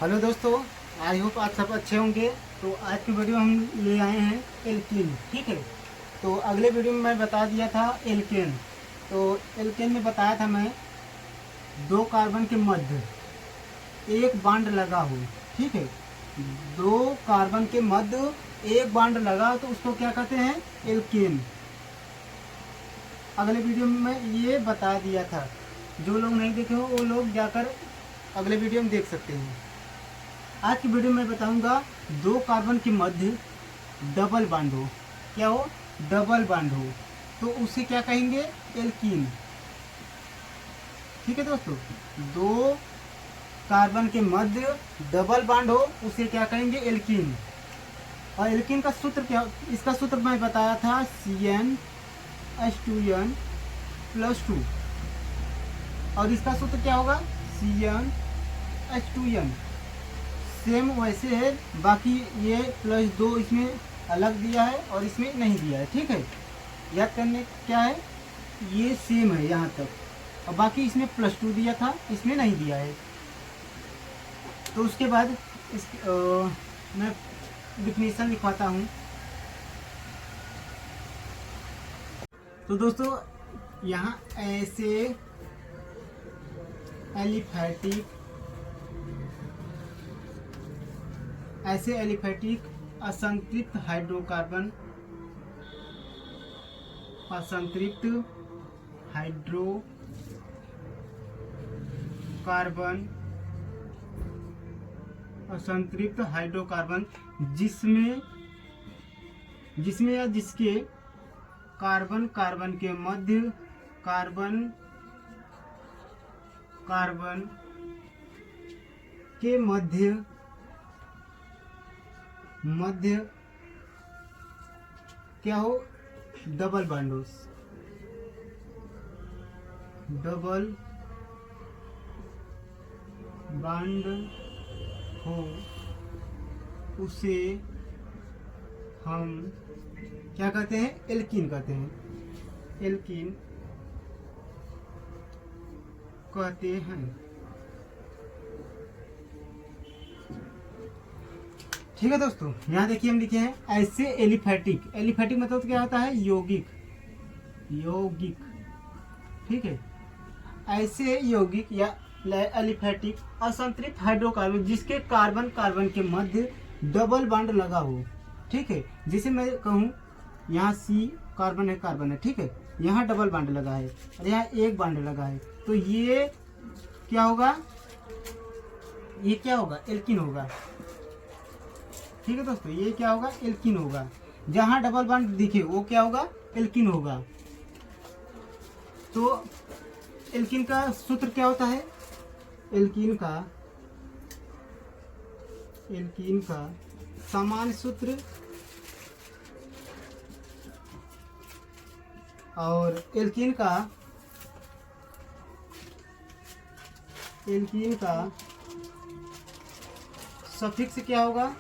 Hello दोस्तों, I hope आप सब अच्छे होंगे। तो आज की वीडियो हम ले आए हैं एल्कीन। ठीक है, तो अगले वीडियो में मैं बता दिया था एल्केन। तो एल्केन में बताया था मैं दो कार्बन के मध्य एक बॉन्ड लगा हो। ठीक है, दो कार्बन के मध्य एक बॉन्ड लगा तो उसको क्या कहते हैं? एल्केन। अगले वीडियो में मैं ये बता दिया था। जो लोग नहीं देखे हो वो लोग जाकर अगले वीडियो में देख सकते हैं। आज की वीडियो में बताऊंगा दो कार्बन के मध्य डबल बॉन्ड हो। क्या हो? डबल बॉन्ड हो तो उसे क्या कहेंगे? एल्कीन। ठीक है दोस्तों, दो कार्बन के मध्य डबल बॉन्ड हो उसे क्या कहेंगे? एल्कीन। और एल्कीन का सूत्र क्या? इसका सूत्र मैं बताया था CnH2n+2। और इसका सूत्र क्या होगा? CnH2n। सेम वैसे है, बाकी ये +2 इसमें अलग दिया है और इसमें नहीं दिया है। ठीक है, याद करने क्या है, ये सेम है यहाँ तक, और बाकी इसमें +2 दिया था, इसमें नहीं दिया है। तो उसके बाद मैं डिफिनीशन लिखवाता हूँ। तो दोस्तों, यहाँ ऐसे एलिफेटिक असंतृप्त हाइड्रोकार्बन असंतृप्त हाइड्रोकार्बन जिसमें या जिसके कार्बन कार्बन के मध्य क्या हो? डबल बॉन्ड हो उसे हम क्या कहते हैं? एल्कीन कहते हैं। ठीक है दोस्तों, यहाँ देखिए हम लिखे हैं ऐसे एलिफेटिक मतलब क्या होता है? यौगिक। ठीक है, ऐसे यौगिक या एलिफेटिक असंतृप्त हाइड्रोकार्बन जिसके कार्बन कार्बन के मध्य डबल बॉन्ड लगा हो। ठीक है, जैसे मैं कहूँ यहाँ C कार्बन है। ठीक है, यहाँ डबल बॉन्ड लगा है और यहाँ एक बॉन्ड लगा है, तो ये क्या होगा? एल्कीन होगा। ठीक है दोस्तों, ये क्या होगा? एल्कीन होगा। जहां डबल बॉन्ड दिखे वो क्या होगा? एल्कीन होगा। तो एल्कीन का सूत्र क्या होता है? एल्कीन का सामान्य सूत्र और एल्कीन का सफिक्स क्या होगा?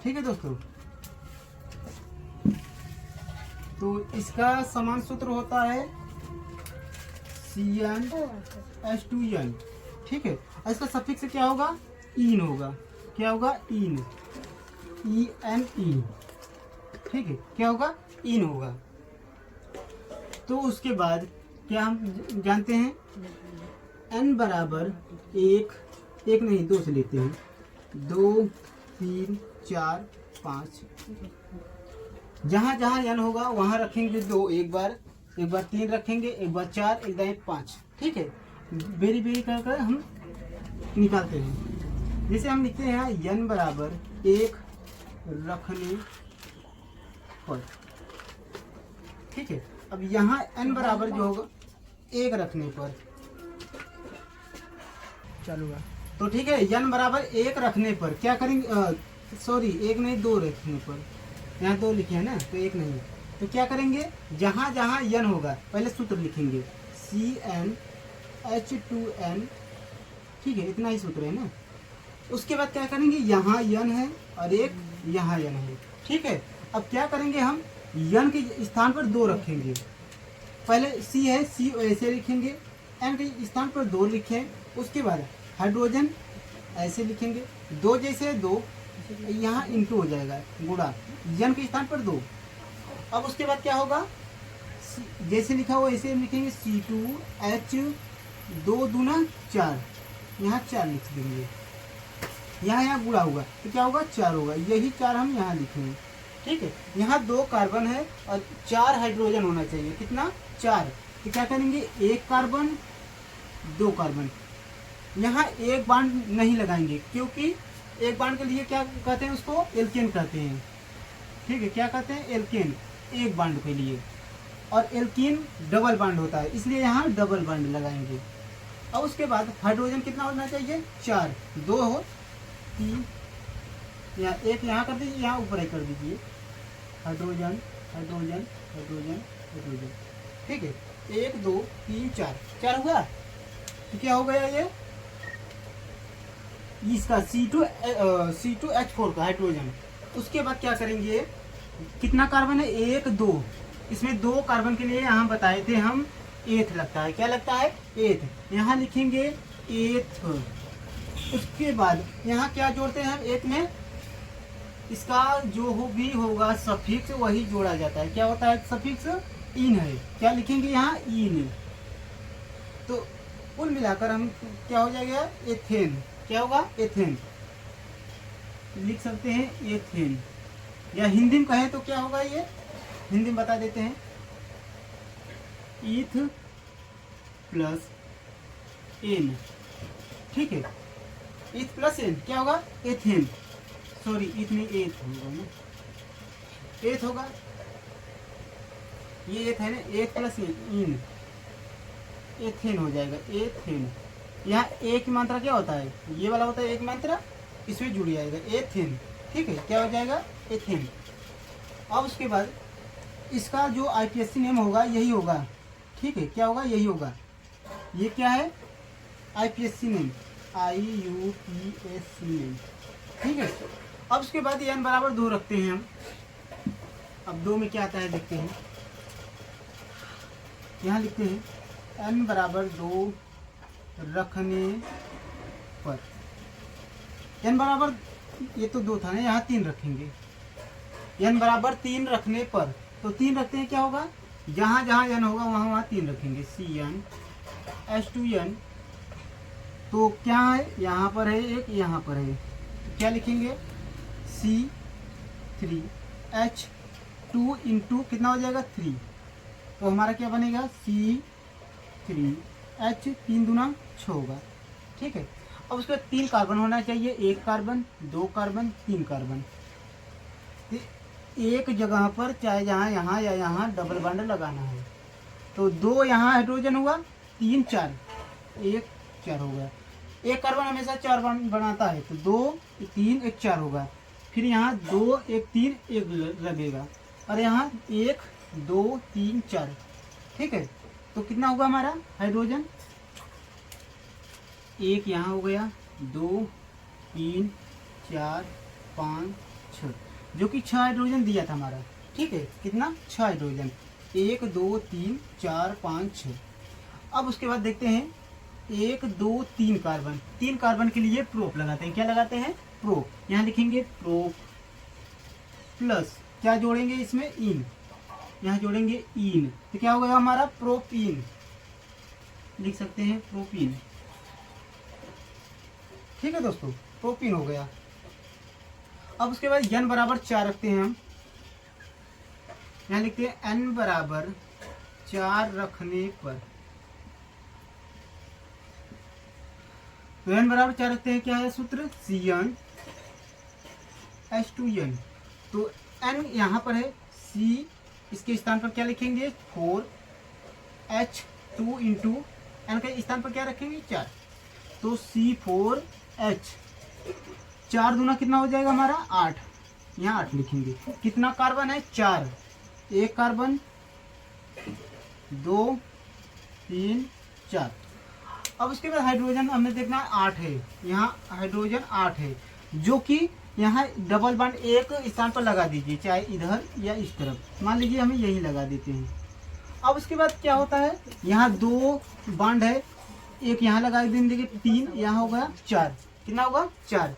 ठीक है दोस्तों, तो इसका समान सूत्र होता है CnH2n। ठीक है, और इसका सफिक्स क्या होगा? ईन होगा। क्या होगा? ईन। ENE। ठीक है, क्या होगा? ईन होगा। तो उसके बाद क्या हम जानते हैं? n बराबर एक नहीं, 2 से लेते हैं। 2, 3, 4, 5। जहाँ जहाँ n होगा वहाँ रखेंगे 2, एक बार 3 रखेंगे, एक बार 4, एक बार 5। ठीक है, बेरी बेरी कर हम निकालते हैं। जैसे हम लिखते हैं यहाँ n बराबर 1 रखने पर। ठीक है, अब यहाँ n बराबर जो होगा 1 रखने पर चलूगा। तो ठीक है, n बराबर 1 रखने पर क्या करेंगे? 1 नहीं, 2 रखने पर। यहाँ 2 लिखे हैं ना, तो 1 नहीं। तो क्या करेंगे? जहाँ जहाँ n होगा पहले सूत्र लिखेंगे CnH2n। ठीक है, इतना ही सूत्र है ना। उसके बाद क्या करेंगे? यहाँ n है और एक यहाँ n है। ठीक है, अब क्या करेंगे? हम n के स्थान पर 2 रखेंगे। पहले C है, C ऐसे लिखेंगे, n के स्थान पर 2 लिखें। उसके बाद हाइड्रोजन ऐसे लिखेंगे, 2 जैसे 2, यहाँ इंटू हो जाएगा गुणा, n के स्थान पर 2। अब उसके बाद क्या होगा, जैसे लिखा हुआ ऐसे हम लिखेंगे C2H 2 दूना 4, यहाँ 4 लिख देंगे, यहाँ गुणा होगा तो क्या होगा 4 होगा, यही 4 हम यहाँ लिखेंगे। ठीक है, यहाँ 2 कार्बन है और 4 हाइड्रोजन होना चाहिए, कितना 4, तो क्या करेंगे 1 कार्बन 2 कार्बन, यहाँ एक बांड नहीं लगाएंगे क्योंकि एक बांड के लिए क्या कहते हैं, उसको एल्केन कहते हैं। ठीक है, क्या कहते हैं, एल्केन, एक बांड के लिए, और एल्कीन डबल बांड होता है, इसलिए यहाँ डबल बांड लगाएंगे। और उसके बाद हाइड्रोजन कितना होना चाहिए, 4, 2 हो 3, या एक यहाँ कर दीजिए, यहाँ ऊपर ही कर दीजिए, हाइड्रोजन हाइड्रोजन हाइड्रोजन हाइड्रोजन। ठीक है, 1 2 3 4, 4 हुआ, तो क्या हो गया ये इसका C2H4 का हाइड्रोजन। उसके बाद क्या करेंगे, कितना कार्बन है, 1 2, इसमें 2 कार्बन के लिए यहाँ बताए थे हम एथ लगता है, क्या लगता है, एथ, यहाँ लिखेंगे एथ। उसके बाद यहाँ क्या जोड़ते हैं हम एथ में, इसका जो भी होगा सफिक्स वही जोड़ा जाता है, क्या होता है सफिक्स, इन है, क्या लिखेंगे यहाँ इन। तो कुल मिलाकर हम क्या हो जाएगा, एथेन, क्या होगा एथेन, लिख सकते हैं एथेन, या हिंदी में कहें तो क्या होगा, ये हिंदी में बता देते हैं, ईथ प्लस एन। ठीक है, ईथ प्लस एन क्या होगा, एथेन, सॉरी ईथ में एथ होगा ना, एथ होगा, ये एथ है ना, एथ प्लस इन, एथेन हो जाएगा, एथेन। यहाँ एक मात्रा क्या होता है, ये वाला होता है एक मात्रा, इसमें जुड़ जाएगा एथेन। ठीक है, क्या हो जाएगा, एथेन। अब उसके बाद इसका जो IPSC नेम होगा यही होगा। ठीक है, क्या होगा, यही होगा, ये क्या है, IPSC नेम, IUPAC नेम। ठीक है, अब उसके बाद n बराबर 2 रखते हैं हम। अब 2 में क्या आता है देखते हैं, यहाँ लिखते हैं n बराबर 2 रखने पर, n बराबर, ये तो 2 था ना, यहाँ 3 रखेंगे, n बराबर 3 रखने पर, तो 3 रखते हैं, क्या होगा, जहाँ जहाँ n होगा वहाँ वहाँ 3 रखेंगे, CN H2N, तो क्या है, यहाँ पर है एक, यहाँ पर है, क्या लिखेंगे C3H2 इंटू कितना हो जाएगा 3, तो हमारा क्या बनेगा C3H 3 दूना 6 होगा। ठीक है, अब उसके बाद 3 कार्बन होना चाहिए, 1 कार्बन 2 कार्बन 3 कार्बन, एक जगह पर चाहे जहाँ यहाँ या यहाँ डबल बॉन्ड लगाना है, तो 2 यहाँ हाइड्रोजन हुआ, 3 4, 1 4 हो गया, एक कार्बन हमेशा 4 बॉन्ड बनाता है, तो 2 3 1 4 होगा, फिर यहाँ 2 1 3 1 लगेगा, और यहाँ 1 2 3 4। ठीक है, तो कितना होगा हमारा हाइड्रोजन, 1 यहाँ हो गया, 2 3 4 5 6, जो कि 6 हाइड्रोजन दिया था हमारा। ठीक है, कितना 6 हाइड्रोजन, 1 2 3 4 5 6। अब उसके बाद देखते हैं 1 2 3 कार्बन, 3 कार्बन के लिए प्रोप लगाते हैं, क्या लगाते हैं, प्रोप, यहाँ लिखेंगे प्रोप प्लस क्या जोड़ेंगे इसमें, इन, यहाँ जोड़ेंगे इन, तो क्या हो गया हमारा प्रोपीन, लिख सकते हैं प्रोपीन। ठीक है दोस्तों, प्रोपीन हो गया। अब उसके बाद n बराबर 4 रखते हैं हम, यहाँ लिखते हैं n बराबर 4 रखने पर, तो n बराबर 4 रखते हैं, क्या है सूत्र, CN H2N, तो n यहाँ पर है, C इसके स्थान पर क्या लिखेंगे 4, H2 इंटू n के स्थान पर क्या रखेंगे 4, तो C4H, 4 दूना कितना हो जाएगा हमारा 8, यहाँ 8 लिखेंगे, कितना कार्बन है 4, 1 कार्बन 2 3 4। अब उसके बाद हाइड्रोजन हमें देखना है 8 है, यहाँ हाइड्रोजन 8 है, जो कि यहाँ डबल बॉन्ड एक स्थान पर लगा दीजिए, चाहे इधर या इस तरफ, मान लीजिए हमें यही लगा देते हैं। अब उसके बाद क्या होता है, यहाँ 2 बॉन्ड है, एक यहाँ लगा देंगे 3, यहाँ हो गया 4, कितना होगा 4,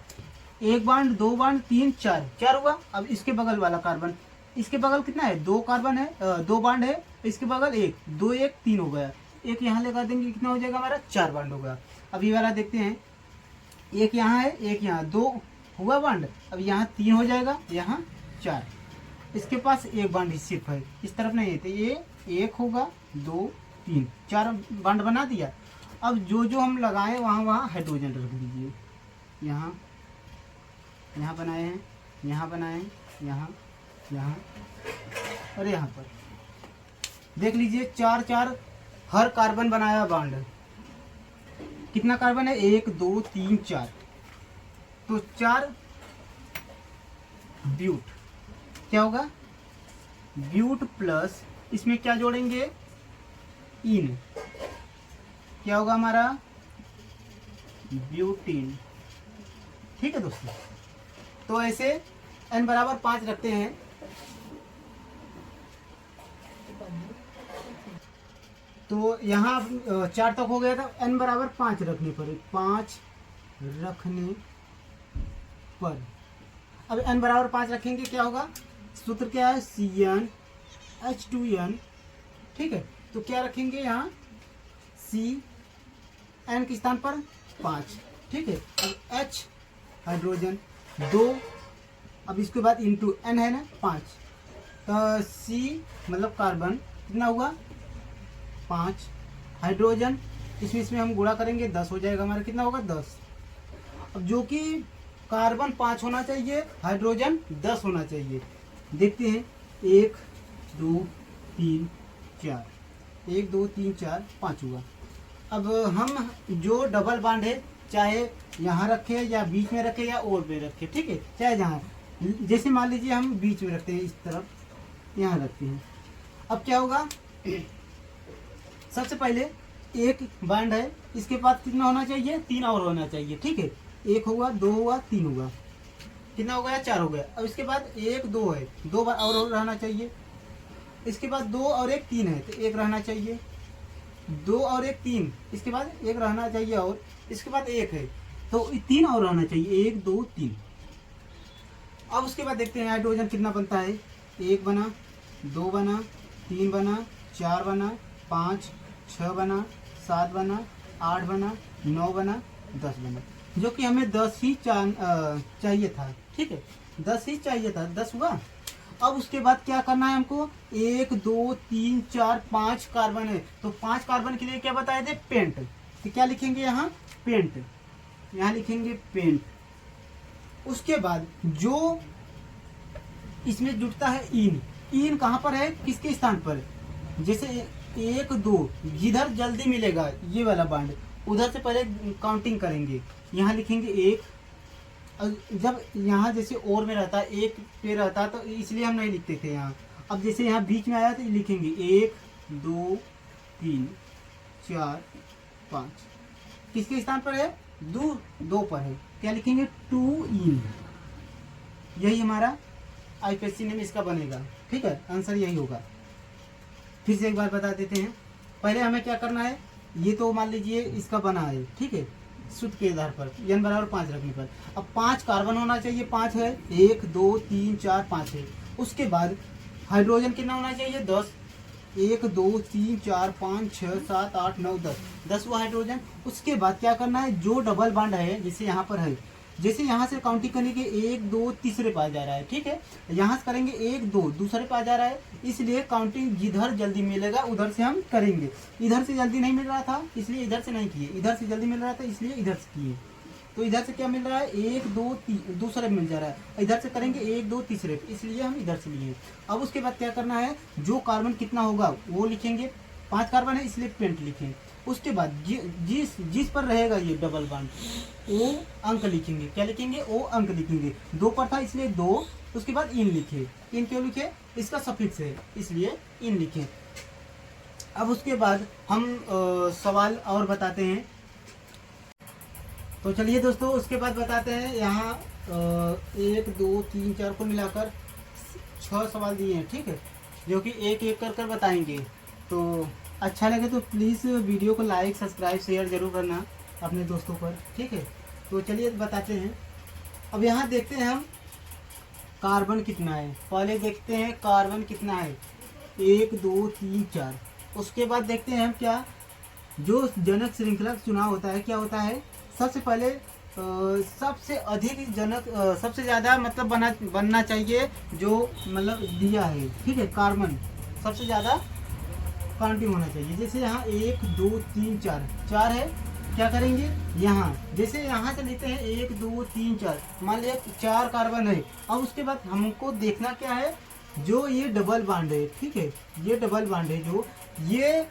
1 बॉन्ड 2 बॉन्ड 3 4 हुआ। अब इसके बगल वाला कार्बन, इसके बगल कितना है 2 कार्बन है, 2 बॉन्ड है, इसके बगल 1 2 1 3 हो गया, एक यहाँ लगा देंगे कितना हो जाएगा हमारा 4 बॉन्ड होगा। अब ये वाला देखते हैं, एक यहाँ है एक यहाँ, 2 हुआ बॉन्ड, अब यहाँ 3 हो जाएगा, यहाँ 4, इसके पास 1 बॉन्ड ही सिर्फ है, इस तरफ नहीं है, तो ये 1 होगा 2 3 4 बॉन्ड बना दिया। अब जो जो हम लगाए वहाँ वहाँ हाइड्रोजन रख दीजिए, यहाँ यहाँ बनाए हैं, यहाँ बनाए हैं, यहाँ यहाँ और यहाँ पर देख लीजिए 4 4 हर कार्बन बनाया बॉन्ड। कितना कार्बन है 1 2 3 4, तो 4 ब्यूट, क्या होगा ब्यूट प्लस इसमें क्या जोड़ेंगे इन, क्या होगा हमारा ब्यूटीन। ठीक है दोस्तों, तो ऐसे n बराबर 5 रखते हैं, तो यहाँ 4 तक हो गया था, n बराबर 5 रखने पर, 5 रखने पर अब n बराबर 5 रखेंगे क्या होगा, सूत्र क्या है CnH2n। ठीक है, तो क्या रखेंगे यहाँ n के स्थान पर 5। ठीक है, अब H हाइड्रोजन 2, अब इसके बाद इंटू n है ना 5, तो C मतलब कार्बन कितना हुआ 5, हाइड्रोजन इसमें हम गुणा करेंगे 10 हो जाएगा हमारा, कितना होगा 10। अब जो कि कार्बन 5 होना चाहिए, हाइड्रोजन 10 होना चाहिए। देखते हैं 1 2 3 4, 1 2 3 4 5 हुआ। अब हम जो डबल बॉन्ड है चाहे यहाँ रखे या बीच में रखे या और में रखे, ठीक है, चाहे जहाँ, जैसे मान लीजिए हम बीच में रखते हैं, इस तरफ यहाँ रखते हैं। अब क्या होगा, सबसे पहले एक बॉन्ड है, इसके पास कितना होना चाहिए 3 और होना चाहिए। ठीक है, 1 हुआ 2 हुआ 3 हुआ, कितना हो गया 4 हो गया। अब इसके बाद 1 2 है, 2 बार और रहना चाहिए, इसके बाद 2 और 1 3 है, तो 1 रहना चाहिए, 2 और 1 3, इसके बाद 1 रहना चाहिए, और इसके बाद 1 है, तो 3 और रहना चाहिए, 1 2 3। अब उसके बाद देखते हैं हाइड्रोजन कितना बनता है, 1 बना 2 बना 3 बना 4 बना 5 6 बना 7 बना 8 बना 9 बना 10 बना, जो कि हमें 10 ही चाहिए था। ठीक है, 10 ही चाहिए था, 10 हुआ। अब उसके बाद क्या करना है हमको, 1 2 3 4 5 कार्बन है, तो 5 कार्बन के लिए क्या बताए थे पेंट, तो क्या लिखेंगे यहाँ पेंट, यहाँ लिखेंगे पेंट। उसके बाद जो इसमें जुटता है इन कहाँ पर है, किसके स्थान पर, जैसे 1 2 जिधर जल्दी मिलेगा ये वाला बॉन्ड, उधर से पहले काउंटिंग करेंगे, यहाँ लिखेंगे 1। जब यहाँ जैसे और में रहता है 1 पे रहता है, तो इसलिए हम नहीं लिखते थे यहाँ। अब जैसे यहाँ बीच में आया तो लिखेंगे 1 2 3 4 5, किसके स्थान पर है 2 पर है, क्या लिखेंगे 2 इन। यही हमारा आईपीएससी नेम इसका बनेगा। ठीक है, आंसर यही होगा। फिर से एक बार बता देते हैं, पहले हमें क्या करना है, ये तो मान लीजिए इसका बना है, ठीक है, सूत्र के आधार पर n बराबर 5 रखने पर। अब 5 कार्बन होना चाहिए, 5 है, 1 2 3 4 5 है। उसके बाद हाइड्रोजन कितना होना चाहिए 10, 1 2 3 4 5 6 7 8 9 10 हुआ हाइड्रोजन। उसके बाद क्या करना है, जो डबल बॉन्ड है जैसे यहाँ पर है, जैसे यहाँ से काउंटिंग करेंगे 1 2 तीसरे पास जा रहा है, ठीक है, यहाँ से करेंगे 1 2 दूसरे पास जा रहा है, इसलिए काउंटिंग जिधर जल्दी मिलेगा उधर से हम करेंगे। इधर से जल्दी नहीं मिल रहा था इसलिए इधर से नहीं किए, इधर से जल्दी मिल रहा था इसलिए इधर से किए। तो इधर से क्या मिल रहा है 1 2 3 दूसरे मिल जा रहा है, इधर से करेंगे 1 2 तीसरे, इसलिए हम इधर से लिए। अब उसके बाद क्या करना है, जो कार्बन कितना होगा वो लिखेंगे, 5 कार्बन है इसलिए पेंट लिखें। उसके बाद जिस पर रहेगा ये डबल बॉन्ड वो अंक लिखेंगे, क्या लिखेंगे वो अंक लिखेंगे। 2 पर था इसलिए 2, उसके बाद इन लिखे, इन क्यों लिखे, इसका सफिक्स है इसलिए इन लिखे। अब उसके बाद हम सवाल और बताते हैं। तो चलिए दोस्तों उसके बाद बताते हैं, यहाँ 1 2 3 4 को मिलाकर 6 सवाल दिए हैं, ठीक है, जो कि एक एक कर बताएंगे। तो अच्छा लगे तो प्लीज़ वीडियो को लाइक सब्सक्राइब शेयर ज़रूर करना अपने दोस्तों पर, ठीक है। तो चलिए बताते हैं। अब यहाँ देखते हैं हम कार्बन कितना है। पहले देखते हैं कार्बन कितना है, 1 2 3 4। उसके बाद देखते हैं हम क्या जो जनक श्रृंखला चुनाव होता है क्या होता है। सबसे पहले सबसे अधिक जनक सबसे ज़्यादा मतलब बनना चाहिए जो मतलब दिया है, ठीक है। कार्बन सबसे ज़्यादा काउंटिंग होना चाहिए। जैसे यहाँ 1 2 3 4 4 है, क्या करेंगे यहाँ, जैसे यहाँ से लेते हैं 1 2 3 4, मान लिया 4 कार्बन है। अब उसके बाद हमको देखना क्या है, जो ये डबल बॉन्ड है, ठीक है, ये डबल बॉन्ड है जो ये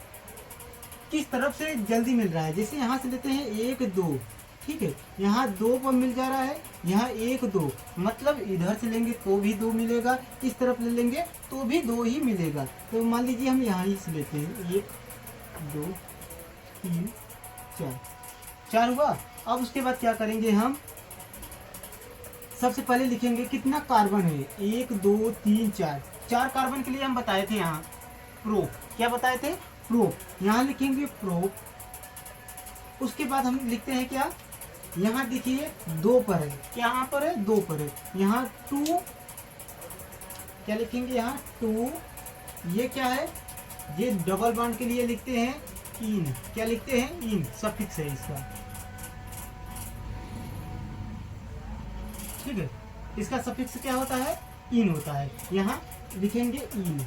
किस तरफ से जल्दी मिल रहा है। जैसे यहाँ से लेते हैं 1 2, ठीक है, यहाँ 2 पर मिल जा रहा है, यहाँ 1 2, मतलब इधर से लेंगे तो भी 2 मिलेगा, इस तरफ ले लेंगे तो भी 2 ही मिलेगा। तो मान लीजिए हम यहाँ ही से लेते हैं 1 2 3 4, 4 हुआ। अब उसके बाद क्या करेंगे हम, सबसे पहले लिखेंगे कितना कार्बन है, 1 2 3 4। 4 कार्बन के लिए हम बताए थे यहाँ प्रो, क्या बताए थे, प्रो। यहाँ लिखेंगे प्रो। उसके बाद हम लिखते हैं क्या, यहाँ देखिए 2 पर है, क्या यहाँ पर है 2 पर है, यहाँ 2, क्या लिखेंगे यहाँ 2। ये क्या है, ये डबल बॉन्ड के लिए लिखते हैं इन, क्या लिखते हैं इन, सफिक्स है इसका, ठीक है। इसका सफिक्स क्या होता है, इन होता है, यहाँ लिखेंगे इन।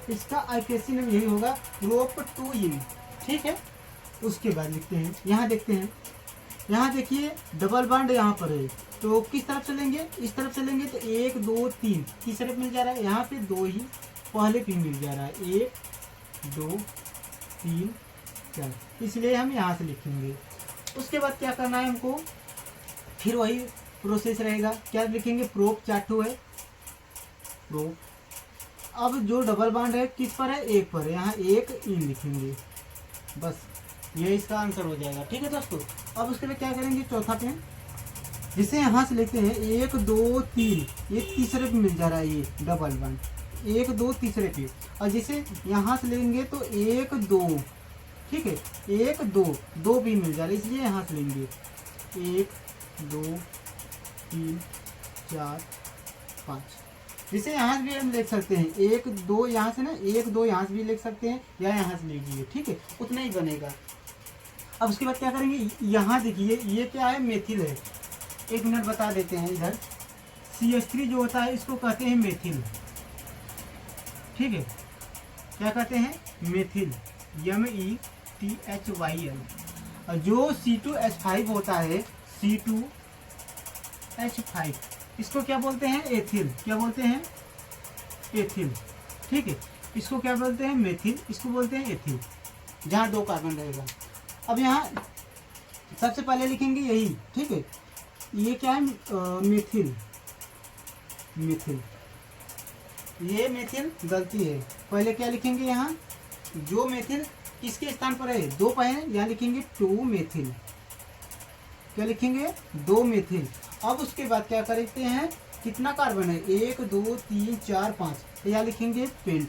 इसका आईपीएससी में यही होगा, प्रोप टू इन, ठीक है। उसके बाद लिखते हैं, यहाँ देखते हैं, यहाँ देखिए डबल बॉन्ड यहाँ पर है, तो किस तरफ से लेंगे, इस तरफ से लेंगे तो 1 2 3, किस तरफ मिल जा रहा है, यहाँ पे 2 ही पहले पे मिल जा रहा है, 1 2 3 4, इसलिए हम यहाँ से लिखेंगे। उसके बाद क्या करना है हमको, फिर वही प्रोसेस रहेगा, क्या लिखेंगे, प्रोप चाटू है, प्रोप। अब जो डबल बॉन्ड है किस पर है, 1 पर है, यहाँ 1 इन लिखेंगे, बस ये इसका आंसर हो जाएगा, ठीक है दोस्तों। अब उसके बाद क्या करेंगे, चौथा पे जिसे यहाँ से लेते हैं 1 2 3, ये तीसरे पे मिल जा रहा है, ये डबल बॉन्ड 1 2 तीसरे पे। और जिसे यहाँ से लेंगे तो 1 2, ठीक है, 1 2 2 भी मिल जा रहा है, इसलिए यहाँ से लेंगे 1 2 3 4 5। जिसे यहाँ से भी हम लिख सकते हैं 1 2, यहाँ से ना 1 2 यहाँ से भी लिख सकते हैं, या यहाँ से लीजिए, ठीक है, उतना ही बनेगा। अब उसके बाद क्या करेंगे, यहाँ देखिए ये क्या है, मेथिल है। 1 मिनट बता देते हैं, इधर CH3 जो होता है इसको कहते हैं मेथिल, ठीक है, क्या कहते हैं, मेथिल, METHYL। और जो C2H5 होता है, C2H5, इसको क्या बोलते हैं, एथिल, क्या बोलते हैं, एथिल, ठीक है। इसको क्या बोलते हैं, मेथिल, इसको बोलते हैं एथिल, जहाँ 2 कार्बन रहेगा। अब यहाँ सबसे पहले लिखेंगे यही, ठीक है, ये क्या है, मेथिल, मेथिल, ये मेथिल गलती है, पहले क्या लिखेंगे, यहाँ जो मेथिल किसके स्थान पर है, 2 पर है, यहाँ लिखेंगे 2 मेथिल, क्या लिखेंगे, 2 मेथिल। अब उसके बाद क्या करते हैं, कितना कार्बन है, 1 2 3 4 5, तो यहाँ लिखेंगे पेंट।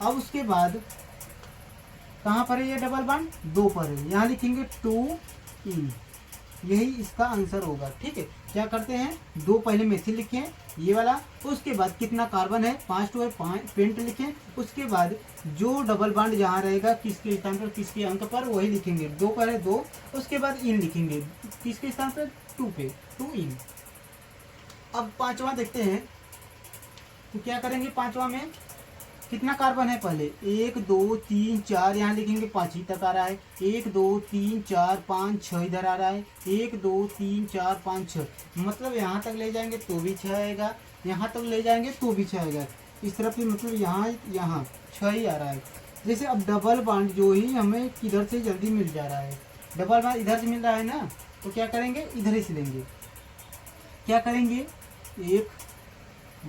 अब उसके बाद कहाँ पर है ये डबल बॉन्ड, 2 पर है, यहाँ लिखेंगे 2 इन, यही इसका आंसर होगा, ठीक है। क्या करते हैं, 2 पहले मेथिल लिखें ये वाला, उसके बाद कितना कार्बन है, 5 2 है, 5 पेंट लिखें। उसके बाद जो डबल बॉन्ड जहाँ रहेगा किसके स्थान पर, किसके अंक पर, वही लिखेंगे, 2 पर है 2, उसके बाद इन लिखेंगे, किसके स्थान पर, 2 पे, 2 इन। अब 5वां देखते हैं, तो क्या करेंगे, 5वां में कितना कार्बन है, पहले 1 2 3 4, यहाँ लिखेंगे 5 ही तक आ रहा है, 1 2 3 4 5 6 इधर आ रहा है, 1 2 3 4 5 6, मतलब यहाँ तक ले जाएंगे तो भी 6 आएगा, यहाँ तक ले जाएंगे तो भी 6 आएगा, इस तरफ भी मतलब यहाँ 6 ही आ रहा है। जैसे अब डबल बॉन्ड जो ही हमें किधर से जल्दी मिल जा रहा है, डबल बॉन्ड इधर से मिल रहा है ना, तो क्या करेंगे, इधर ही से लेंगे, क्या करेंगे, 1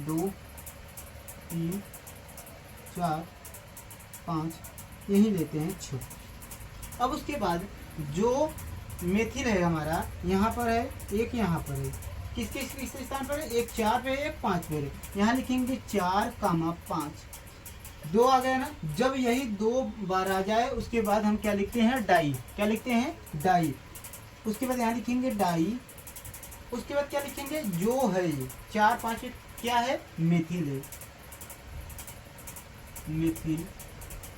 2 3 4 5, यही लेते हैं 6। अब उसके बाद जो मेथिल है हमारा यहाँ पर है, एक यहाँ पर है, किसके स्थान पर है, एक 4 पे है, एक 5 पे है, यहाँ लिखेंगे 4 5, 2 आ गया ना। जब यही 2 बार आ जाए उसके बाद हम क्या लिखते हैं, डाई, क्या लिखते हैं, डाई। उसके बाद यहाँ लिखेंगे डाई, उसके बाद क्या लिखेंगे, जो है ये 4 5 क्या है, मेथिल है, मेथिल,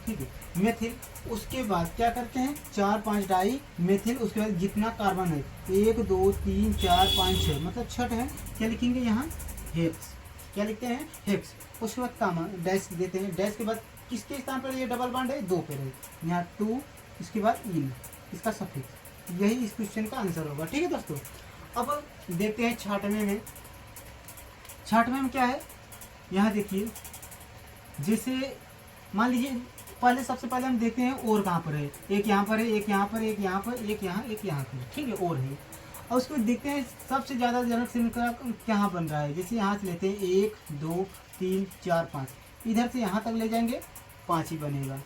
ठीक है, मेथिल। उसके बाद क्या करते हैं, 4 5 डाई मेथिल, उसके बाद जितना कार्बन है 1 2 3 4 5 6 मतलब 6 है, क्या लिखेंगे यहाँ, हेक्स, क्या लिखते हैं, हेक्स। उसके बाद कामा डैश देते हैं, डैश के बाद किसके स्थान पर ये डबल बॉन्ड है, 2 पे है, यहाँ 2, इसके बाद इन, इसका सफिक्स। यही इस क्वेश्चन का आंसर होगा। ठीक है दोस्तों, अब देखते हैं 6वें में। 6वें में क्या है, यहाँ देखिए, जैसे मान लीजिए पहले सबसे पहले हम देखते हैं और कहाँ पर है, एक यहाँ पर है, एक यहाँ पर, एक यहाँ पर, एक यहाँ, एक यहाँ पर, ठीक है, और है। और उसको देखते हैं सबसे ज़्यादा जनक श्रृंखला कहाँ बन रहा है। जैसे यहाँ से लेते हैं 1 2 3 4 5, इधर से यहाँ तक ले जाएंगे 5 ही बनेगा।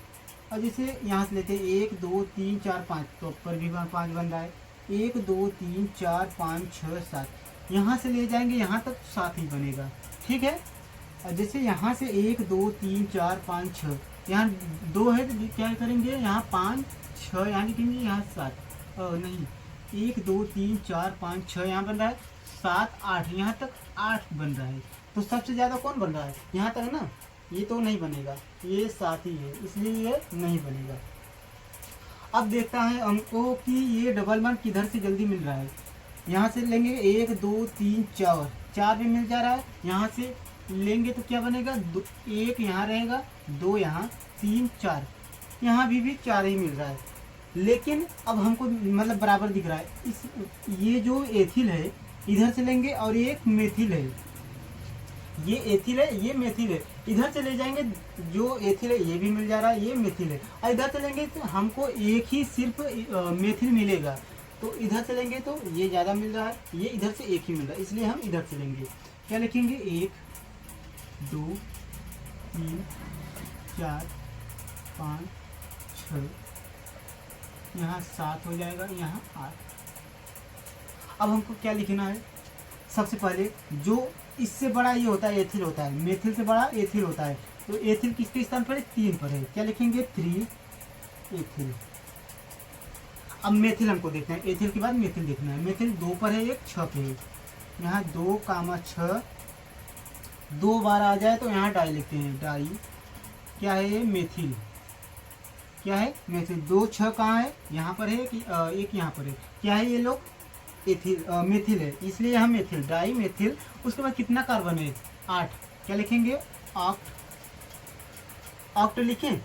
और जैसे यहाँ से लेते हैं 1 2 3 4 5, तो ऊपर भी 5 बन रहा है, 1 2 3 4 5 6 7, यहाँ से ले जाएंगे यहाँ तक 7 ही बनेगा। ठीक है, और जैसे यहाँ से 1 2 3 4 5 6, यहाँ 2 है तो क्या करेंगे, यहाँ 5 6 यहाँ लिखेंगे, यहाँ 7 नहीं 1 2 3 4 5 6 यहाँ बन रहा है, 7 8 यहाँ तक 8 बन रहा है। तो सबसे ज़्यादा कौन बन रहा है, यहाँ तक ना, ये तो नहीं बनेगा, ये 7 ही है, इसलिए ये नहीं बनेगा। अब देखता है हमको कि ये डबल बॉन्ड किधर से जल्दी मिल रहा है। यहाँ से लेंगे 1 2 3 4 भी मिल जा रहा है, यहाँ से लेंगे तो क्या बनेगा, 1 यहाँ रहेगा, 2 यहाँ, 3 4, यहाँ भी 4 ही मिल रहा है। लेकिन अब हमको मतलब बराबर दिख रहा है, इस ये जो एथिल है इधर से लेंगे और ये एक मेथिल है, ये एथिल है, ये मेथिल है, इधर से ले जाएंगे, जो एथिल है ये भी मिल जा रहा है, ये मेथिल है, और इधर से लेंगे तो हमको एक ही सिर्फ मेथिल मिलेगा। तो इधर से लेंगे तो ये ज़्यादा मिल रहा है, ये इधर से एक ही मिल रहा है, इसलिए हम इधर से लेंगे। क्या लिखेंगे, 1 2 3 4 5 6, यहाँ 7 हो जाएगा, यहाँ 8। अब हमको क्या लिखना है, सबसे पहले जो इससे बड़ा ये होता है, एथिल होता है, मेथिल से बड़ा एथिल होता है। तो एथिल किसके स्थान पर है, 3 पर है, क्या लिखेंगे, 3 एथिल। अब मेथिल हमको देखना है, एथिल के बाद मेथिल देखना है। मेथिल 2 पर है, एक 6 पे है, यहाँ 2 6, 2 बार आ जाए तो यहाँ डाई लिखते हैं, डाई क्या है, ये मेथिल, क्या है, मेथिल। 2 6 कहाँ है, यहाँ पर है कि एक यहाँ पर है, क्या है, ये लोग एथिल मेथिल है, इसलिए यहाँ मेथिल, डाई मेथिल। उसके बाद कितना कार्बन है, 8, क्या लिखेंगे, ऑक्ट, ऑक्ट लिखें।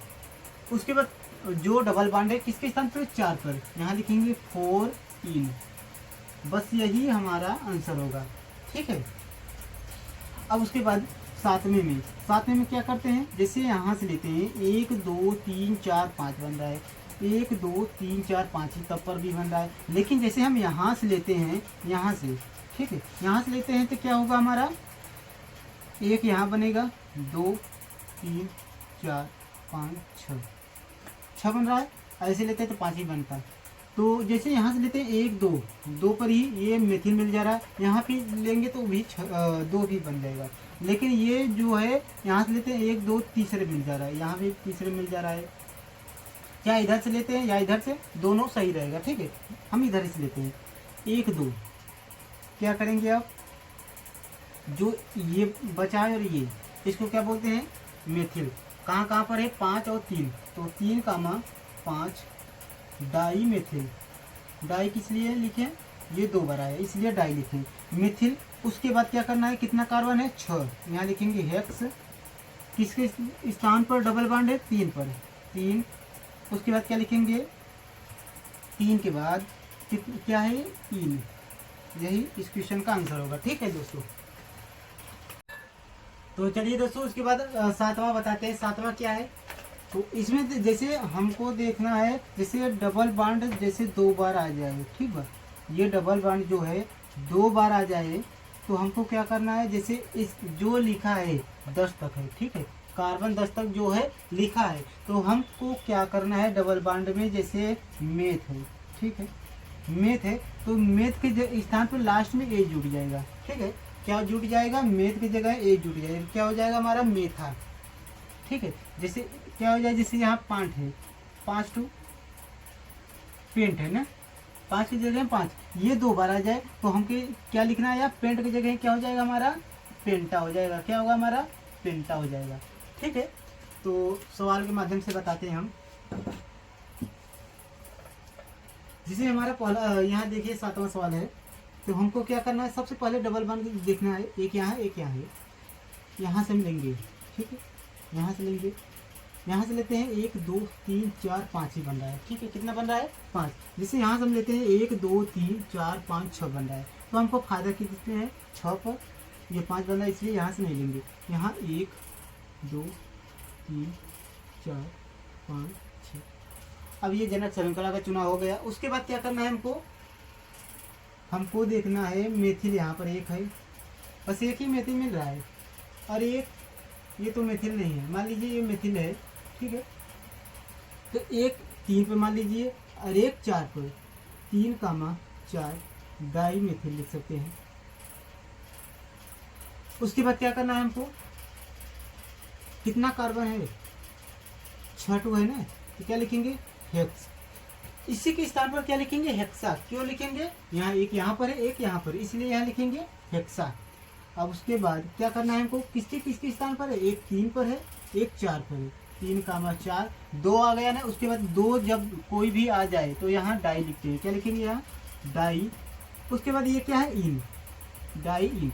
उसके बाद जो डबल बॉन्ड है किसके स्थान पर, 4 पर, यहाँ लिखेंगे 4 इन। बस यही हमारा आंसर होगा। ठीक है, अब उसके बाद 7वें में क्या करते हैं, जैसे यहाँ से लेते हैं 1 2 3 4 5 बन रहा है, 1 2 3 4 5 ही तब पर भी बन रहा है। लेकिन जैसे हम यहाँ से लेते हैं, यहाँ से, ठीक है, यहाँ से लेते हैं तो क्या होगा हमारा, 1 यहाँ बनेगा, 2 3 4 5 6 बन रहा है। ऐसे लेते हैं तो 5 ही बनता है। तो जैसे यहाँ से लेते हैं 1 2 पर ही ये मेथिल मिल जा रहा है, यहाँ भी लेंगे तो भी 2 भी बन जाएगा। लेकिन ये जो है यहाँ से लेते हैं 1 2 तीसरे मिल जा रहा है, यहाँ भी तीसरे मिल जा रहा है। क्या इधर से लेते हैं या इधर से, दोनों सही रहेगा। ठीक है, हम इधर से लेते हैं 1 2, क्या करेंगे आप, जो ये बचा है और ये, इसको क्या बोलते हैं, मेथिल। कहाँ कहाँ पर है, 5 और 3, तो 3 5 डाई मेथिल। डाई किस लिए लिखें, ये 2 बार आया इसलिए डाई लिखें, मेथिल। उसके बाद क्या करना है, कितना कार्बन है, 6, यहाँ लिखेंगे हेक्स। किसके स्थान पर डबल बॉन्ड है, 3 पर, 3। उसके बाद क्या लिखेंगे, 3 के बाद क्या है, इन। यही इस क्वेश्चन का आंसर होगा। ठीक है दोस्तों, तो चलिए दोस्तों उसके बाद 7वां बताते हैं। 7वां क्या है, तो इसमें जैसे हमको देखना है, जैसे डबल बॉन्ड जैसे 2 बार आ जाए, ठीक है, ये डबल बॉन्ड जो है 2 बार आ जाए तो हमको क्या करना है, जैसे इस जो लिखा है 10 तक है, ठीक है, कार्बन 10 तक जो है लिखा है, तो हमको क्या करना है, डबल बॉन्ड में जैसे मेथ है, ठीक है, मेथ है, तो मेथ के स्थान पर लास्ट में ए जुड़ जाएगा। ठीक है, क्या जुड़ जाएगा, मेथ की जगह ए जुड़ जाएगा, क्या हो जाएगा हमारा, मेथा। ठीक है, जैसे क्या हो जाए, जैसे यहाँ 5 है, 5 टू पेंट है ना, 5 की जगह 5, ये 2 बार आ जाए तो हमको क्या लिखना है, या पेंट की जगह क्या हो जाएगा हमारा, पेंटा हो जाएगा। क्या होगा हमारा, पेंटा हो जाएगा। ठीक है, तो सवाल के माध्यम से बताते हैं हम। जिसे हमारा पहला यहाँ देखिए 7वां सवाल है। तो हमको क्या करना है, सबसे पहले डबल बॉन्ड देखना है, एक यहाँ एक यहाँ है, यहाँ से हम लेंगे। ठीक है, यहाँ से लेंगे, यहाँ से लेते हैं 1 2 3 4 5 ही बन रहा है। ठीक है, कितना बन रहा है, 5। जिससे यहाँ से हम लेते हैं 1 2 3 4 5 6 बन रहा है। तो हमको फायदा कितने हैं, 6 पर, ये 5 बन रहा है, इसलिए यहाँ से नहीं लेंगे। यहाँ 1 2 3 4 5 6। अब ये जनक श्रृंखला का चुनाव हो गया। उसके बाद क्या करना है हमको देखना है मेथिल। यहाँ पर एक है, बस एक ही मेथिल मिल रहा है, और एक ये तो मेथिल नहीं है। मान लीजिए ये मेथिल है। ठीक है, तो एक 3 पे मान लीजिए, और एक 4 पर, 3,4 डाई मेथिल लिख सकते हैं। उसके बाद क्या करना है हमको, कितना कार्बन है, 6 है ना, तो क्या लिखेंगे, हेक्स। इसी के स्थान पर क्या लिखेंगे, हेक्सा। क्यों लिखेंगे, यहाँ एक यहाँ पर है, एक यहाँ पर, इसलिए यहाँ लिखेंगे हेक्सा। अब उसके बाद क्या करना है हमको, किसके स्थान पर है, एक 3 पर है, एक 4 पर है, 3,4 2 आ गया ना। उसके बाद 2 जब कोई भी आ जाए तो यहाँ डाई लिखते हैं। क्या लिखेंगे, यहाँ डाई। उसके बाद ये क्या है, इन, डाई इन।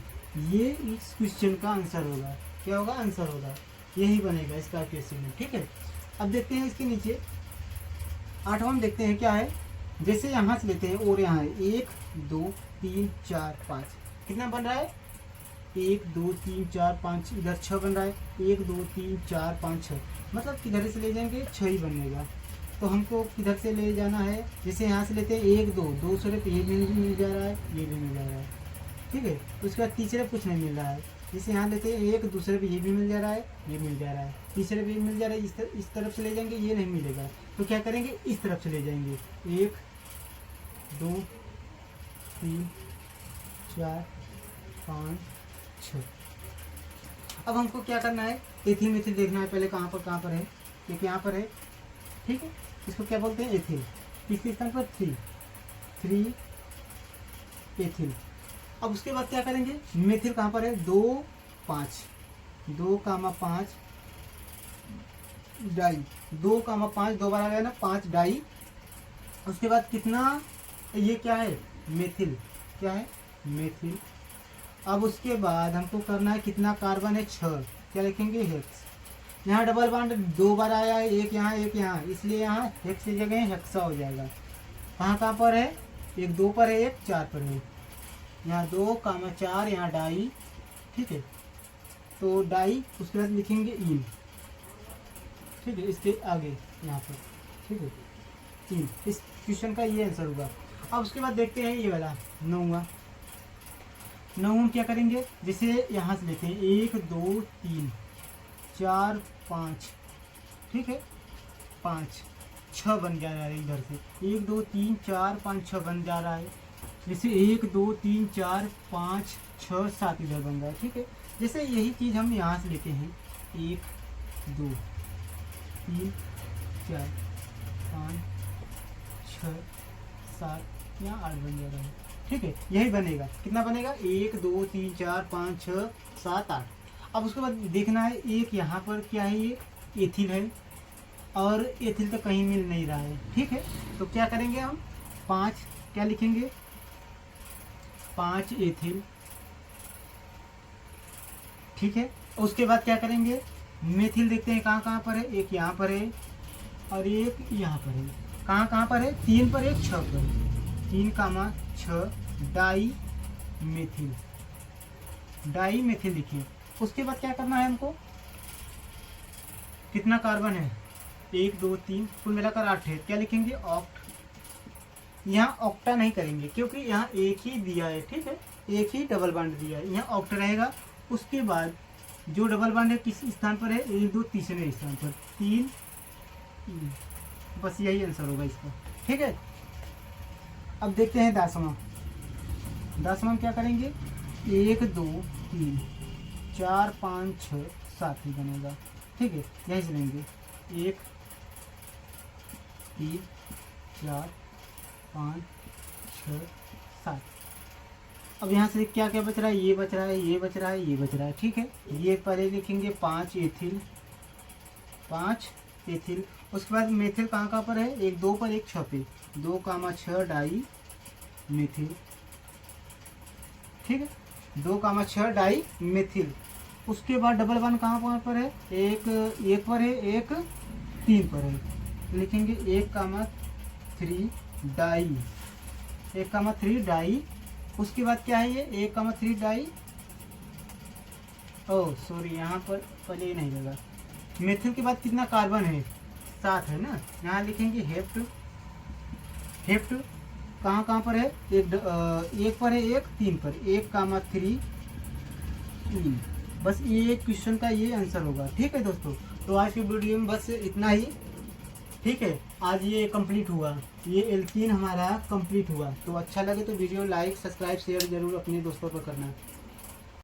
ये इस क्वेश्चन का आंसर होगा। क्या होगा, आंसर होगा, यही बनेगा इसका क्वेश्चन। ठीक है, अब देखते हैं इसके नीचे 8वां देखते हैं क्या है। जैसे यहाँ से लेते हैं और यहाँ है 1 2 3 4 5, कितना बन रहा है, 1 2 3 4 5, इधर 6 बन रहा है, 1 2 3 4 5 6, मतलब किधर से ले जाएंगे, 6 ही बनेगा। तो हमको किधर से ले जाना है, जैसे यहाँ से लेते हैं 1 2 2 सिर्फ ये भी मिल जा रहा है, ये भी मिल जा रहा है। ठीक है, उसके बाद तीसरे कुछ नहीं मिल रहा है। जैसे यहाँ लेते हैं 1 दूसरे पे ये भी मिल जा रहा है, ये मिल जा रहा है, तीसरे पे मिल जा रहा है, इस तरफ से ले जाएंगे, ये नहीं मिलेगा। तो क्या करेंगे, इस तरफ से ले जाएंगे, 1 2 3 4 5 6। अब हमको क्या करना है, एथिल मेथिल देखना है पहले, कहाँ पर है, एक यहाँ पर है। ठीक है, इसको क्या बोलते हैं, एथिल। किसके स्थान पर, 3 एथिल। अब उसके बाद क्या करेंगे, मेथिल कहाँ पर है, 2 5 2,5 डाई, 2,5 2 बार आ गया ना, 5 डाई। उसके बाद कितना, ये क्या है, मेथिल। क्या है, मेथिल। अब उसके बाद हमको करना है, कितना कार्बन है, 6। क्या लिखेंगे, हेक्स। यहाँ डबल बॉन्ड 2 बार आया है, एक यहाँ एक यहाँ, इसलिए यहाँ हेक्स की जगह हेक्सा हो जाएगा। कहाँ पर है, एक 2 पर है, एक 4 पर है, यहाँ 2,4, यहाँ डाई। ठीक है, तो डाई, उसके बाद लिखेंगे इन। ठीक है, इसके आगे यहाँ पर। ठीक है, इन। इस क्वेश्चन का ये आंसर होगा। अब उसके बाद देखते हैं ये वाला 9वां। क्या करेंगे, जैसे यहाँ से लेते हैं 1 2 3 4 5। ठीक है, 5 6 बन जा रहा है इधर से, 1 2 3 4 5 6 बन जा रहा है। जैसे 1 2 3 4 5 6 7 इधर बन रहा है। ठीक है, जैसे यही चीज़ हम यहाँ से लेते हैं, 1 2 3 4 5 6 7, यहाँ 8 बन जा रहा है। ठीक है, यही बनेगा। कितना बनेगा, 1 2 3 4 5 6 7 8। अब उसके बाद देखना है, एक यहाँ पर क्या है, ये एथिल है, और एथिल तो कहीं मिल नहीं रहा है। ठीक है, तो क्या करेंगे हम, 5 क्या लिखेंगे, 5 एथिल। ठीक है, उसके बाद क्या करेंगे, मेथिल देखते हैं कहाँ पर है, एक यहाँ पर है और एक यहाँ पर है। कहाँ पर है, 3 पर, एक 6 पर, 3,6 डाई मेथिल। डाई मेथिल लिखिए। उसके बाद क्या करना है हमको, कितना कार्बन है, 1 2 3, कुल मिलाकर 8 है। क्या लिखेंगे, ऑक्ट। यहाँ ऑक्टा नहीं करेंगे क्योंकि यहाँ एक ही दिया है। ठीक है, एक ही डबल बॉन्ड दिया है, यहाँ ऑक्ट रहेगा। उसके बाद जो डबल बॉन्ड है किस स्थान पर है, 1 2 तीसरे स्थान पर, 3। बस यही आंसर होगा इसका। ठीक है, अब देखते हैं 10वां। में क्या करेंगे, 1 2 3 4 5 6 7 ही बनेगा। ठीक है, यहीं से लेंगे, 1 3 4 5 6 7। अब यहाँ से क्या क्या बच रहा है, ये बच रहा है, ये बच रहा है, ये बच रहा है, ठीक है। ये पहले लिखेंगे 5 एथिल, 5 एथिल। उसके बाद मेथिल कहाँ कहाँ पर है, 1 2 पर 1 6 पे, 2,6 डाई मेथिल, ठीक है, 2,6 डाई मेथिल। उसके बाद डबल बॉन्ड कहाँ पर है, एक पर है, एक 3 पर है, लिखेंगे 1,3 डाई, 1,3 डाई। उसके बाद क्या है, ये 1,3 डाई, ओह सॉरी यहाँ पर पहले ही नहीं लगा। मेथिल के बाद कितना कार्बन है, 7 है ना। यहाँ लिखेंगे हेप्ट, हेप्ट कहाँ कहाँ पर है, एक पर है, एक 3 पर, 1,3 3। बस ये क्वेश्चन का ये आंसर होगा, ठीक है दोस्तों। तो आज की वीडियो में बस इतना ही, ठीक है। आज ये कंप्लीट हुआ, ये एल्कीन हमारा कंप्लीट हुआ। तो अच्छा लगे तो वीडियो लाइक सब्सक्राइब शेयर जरूर अपने दोस्तों पर करना।